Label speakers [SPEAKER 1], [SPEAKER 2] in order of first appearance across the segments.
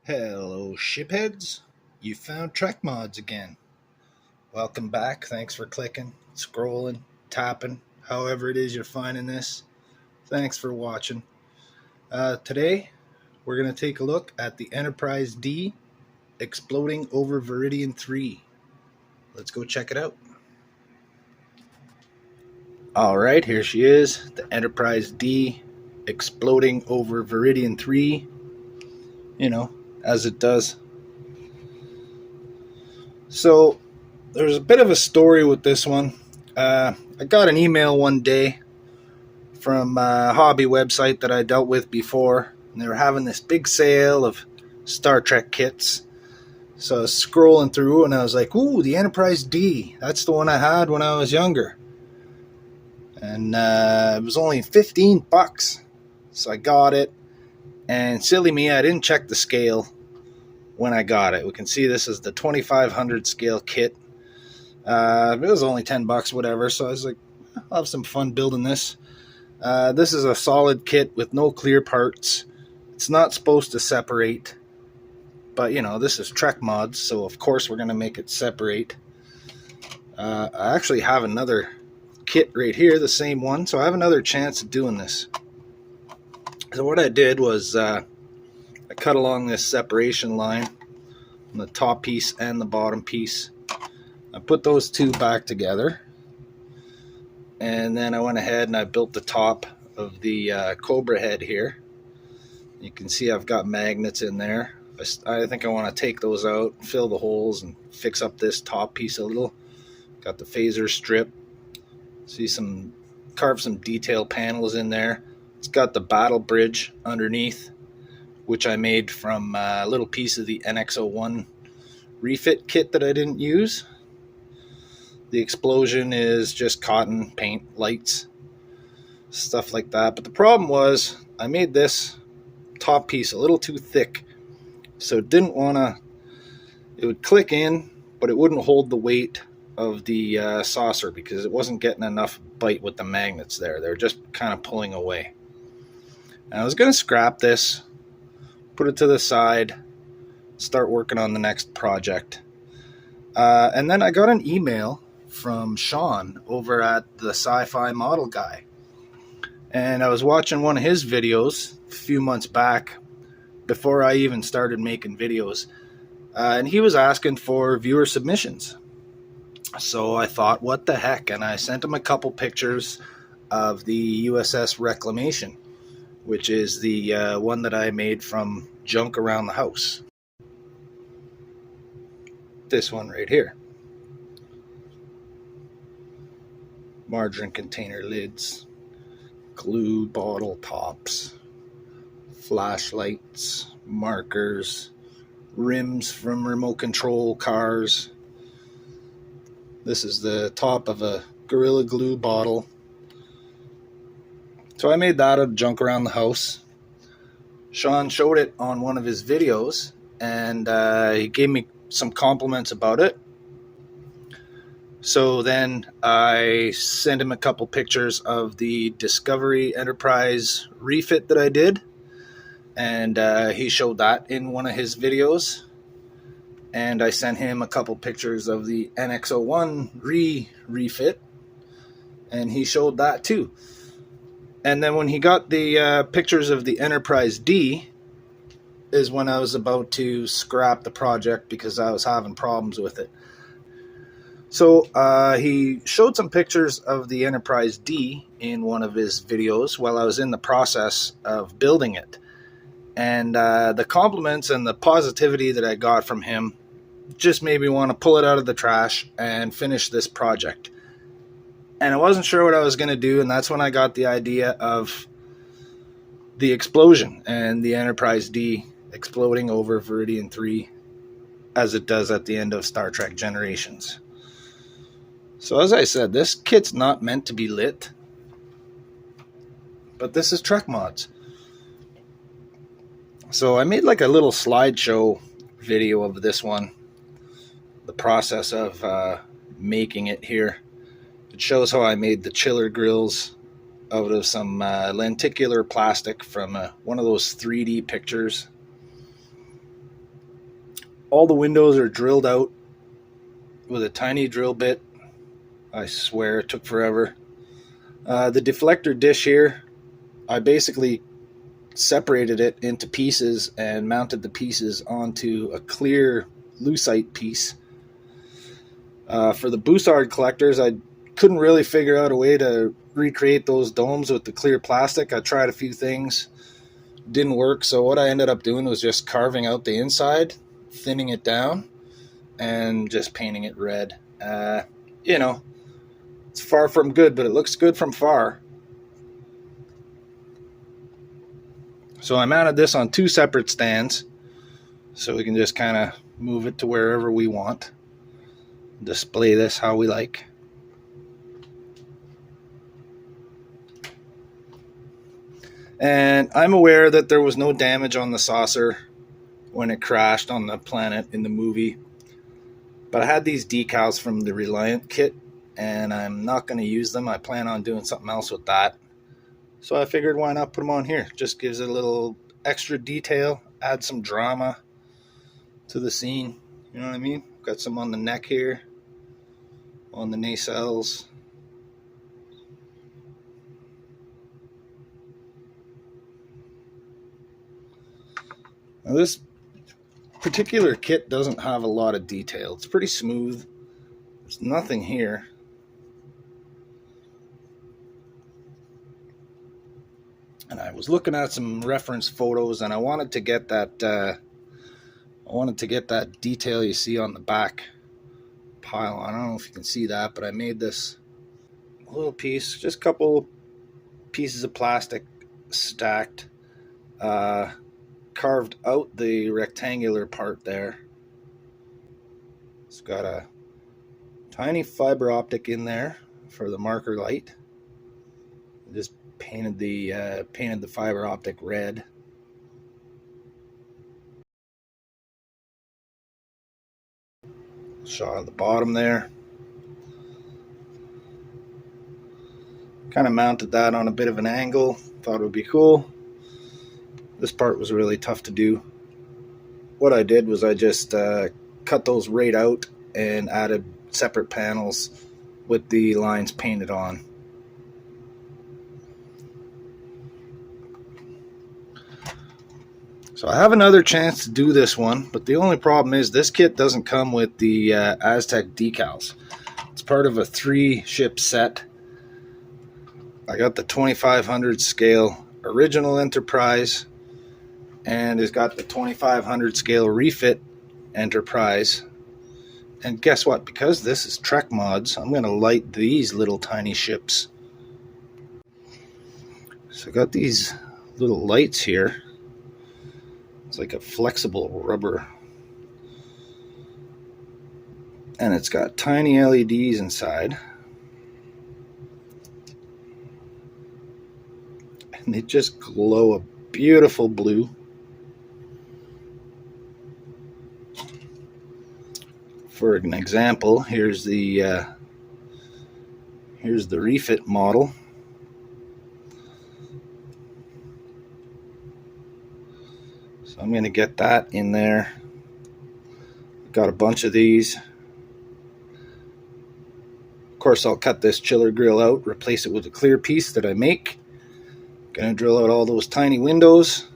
[SPEAKER 1] Hello, shipheads. You found Trek Mods again. Welcome back. Thanks for clicking, scrolling, tapping, however it is you're finding this. Thanks for watching. Today, we're going to take a look at the Enterprise D exploding over Veridian 3. Let's go check it out. Alright, here she is. The Enterprise D exploding over Veridian 3. You know, as it does. So, there's a bit of a story with this one. I got an email one day from a hobby website that I dealt with before, and they were having this big sale of Star Trek kits. So I was scrolling through, and I was like, ooh, the Enterprise D. That's the one I had when I was younger. And it was only $15. So I got it. And silly me, I didn't check the scale when I got it. We can see this is the 2500 scale kit. It was only $10, whatever. So I was like, I'll have some fun building this. This is a solid kit with no clear parts. It's not supposed to separate. But, you know, this is Trek Mods, so of course we're going to make it separate. I actually have another kit right here, the same one. So I have another chance of doing this. So what I did was I cut along this separation line on the top piece and the bottom piece. I put those two back together, and then I went ahead and I built the top of the Cobra head here. You can see I've got magnets in there. I think I want to take those out, fill the holes, and fix up this top piece a little. Got the phaser strip. See carve some detail panels in there. It's got the battle bridge underneath, which I made from a little piece of the NX-01 refit kit that I didn't use. The explosion is just cotton, paint, lights, stuff like that. But the problem was I made this top piece a little too thick. So it would click in, but it wouldn't hold the weight of the saucer because it wasn't getting enough bite with the magnets there. They were just kind of pulling away. And I was going to scrap this, put it to the side, start working on the next project. And then I got an email from Sean over at the Sci-Fi Model Guy. And I was watching one of his videos a few months back before I even started making videos. And he was asking for viewer submissions. So I thought, what the heck? And I sent him a couple pictures of the USS Reclamation, which is the one that I made from junk around the house. This one right here. Margarine container lids, glue bottle tops, flashlights, markers, rims from remote control cars. This is the top of a Gorilla Glue bottle. So I made that out of junk around the house. Sean showed it on one of his videos, and he gave me some compliments about it. So then I sent him a couple pictures of the Discovery Enterprise refit that I did, and he showed that in one of his videos. And I sent him a couple pictures of the NX-01 refit, and he showed that too. And then when he got the pictures of the Enterprise D is when I was about to scrap the project because I was having problems with it. So he showed some pictures of the Enterprise D in one of his videos while I was in the process of building it. And the compliments and the positivity that I got from him just made me want to pull it out of the trash and finish this project. And I wasn't sure what I was going to do, and that's when I got the idea of the explosion and the Enterprise D exploding over Veridian 3 as it does at the end of Star Trek Generations. So as I said, this kit's not meant to be lit, but this is Trek Mods. So I made like a little slideshow video of this one, the process of making it here. It shows how I made the chiller grills out of some lenticular plastic from one of those 3D pictures. All the windows are drilled out with a tiny drill bit. I swear it took forever. The deflector dish here, I basically separated it into pieces and mounted the pieces onto a clear lucite piece. For the Bussard collectors, I couldn't really figure out a way to recreate those domes with the clear plastic. I tried a few things, didn't work, so what I ended up doing was just carving out the inside, thinning it down, and just painting it red. You know, it's far from good, but it looks good from far. So I mounted this on 2 separate stands, so we can just kind of move it to wherever we want. Display this how we like. And I'm aware that there was no damage on the saucer when it crashed on the planet in the movie. But I had these decals from the Reliant kit, and I'm not going to use them. I plan on doing something else with that. So I figured, why not put them on here? Just gives it a little extra detail, add some drama to the scene. You know what I mean? Got some on the neck here, on the nacelles. Now this particular kit doesn't have a lot of detail. It's pretty smooth. There's nothing here. And I was looking at some reference photos, and I wanted to get that detail you see on the back pile. I don't know if you can see that, but I made this little piece, just a couple pieces of plastic stacked, carved out the rectangular part there. It's got a tiny fiber optic in there for the marker light. Just painted the fiber optic red. Shot at the bottom there. Kind of mounted that on a bit of an angle. Thought it would be cool. This part was really tough to do. What I did was I just cut those right out and added separate panels with the lines painted on. So I have another chance to do this one, but the only problem is this kit doesn't come with the Aztec decals. It's part of a 3-ship set. I got the 2500 scale original Enterprise, and it's got the 2500 scale refit Enterprise. And guess what? Because this is Trek mods, I'm going to light these little tiny ships. So I got these little lights here. It's like a flexible rubber. And it's got tiny LEDs inside. And they just glow a beautiful blue. For an example, here's the refit model. So I'm going to get that in there. Got a bunch of these. Of course, I'll cut this chiller grill out, replace it with a clear piece that I make. Going to drill out all those tiny windows.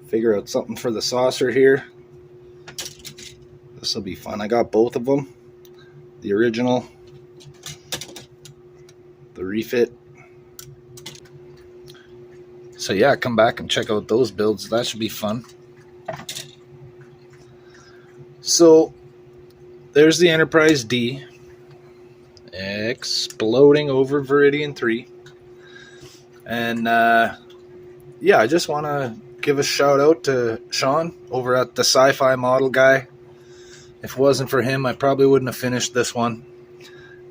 [SPEAKER 1] Figure out something for the saucer here. This will be fun. I got both of them. The original, the refit. So yeah, come back and check out those builds. That should be fun. So there's the Enterprise D exploding over Veridian 3. And yeah, I just want to give a shout out to Sean over at the Sci-Fi Model Guy. If it wasn't for him, I probably wouldn't have finished this one.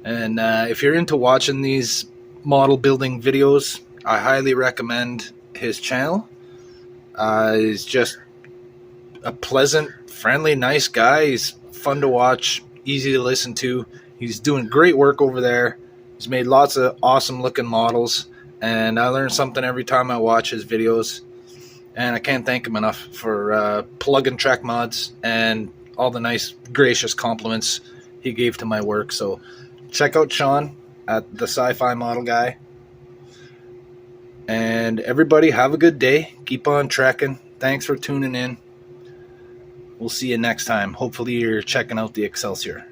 [SPEAKER 1] And if you're into watching these model building videos, I highly recommend his channel. He's just a pleasant, friendly, nice guy. He's fun to watch, easy to listen to. He's doing great work over there. He's made lots of awesome looking models, and I learn something every time I watch his videos. And I can't thank him enough for plug-and track mods and all the nice, gracious compliments he gave to my work. So check out Sean at the Sci-Fi Model Guy. And everybody have a good day. Keep on trekking. Thanks for tuning in. We'll see you next time. Hopefully you're checking out the Excelsior.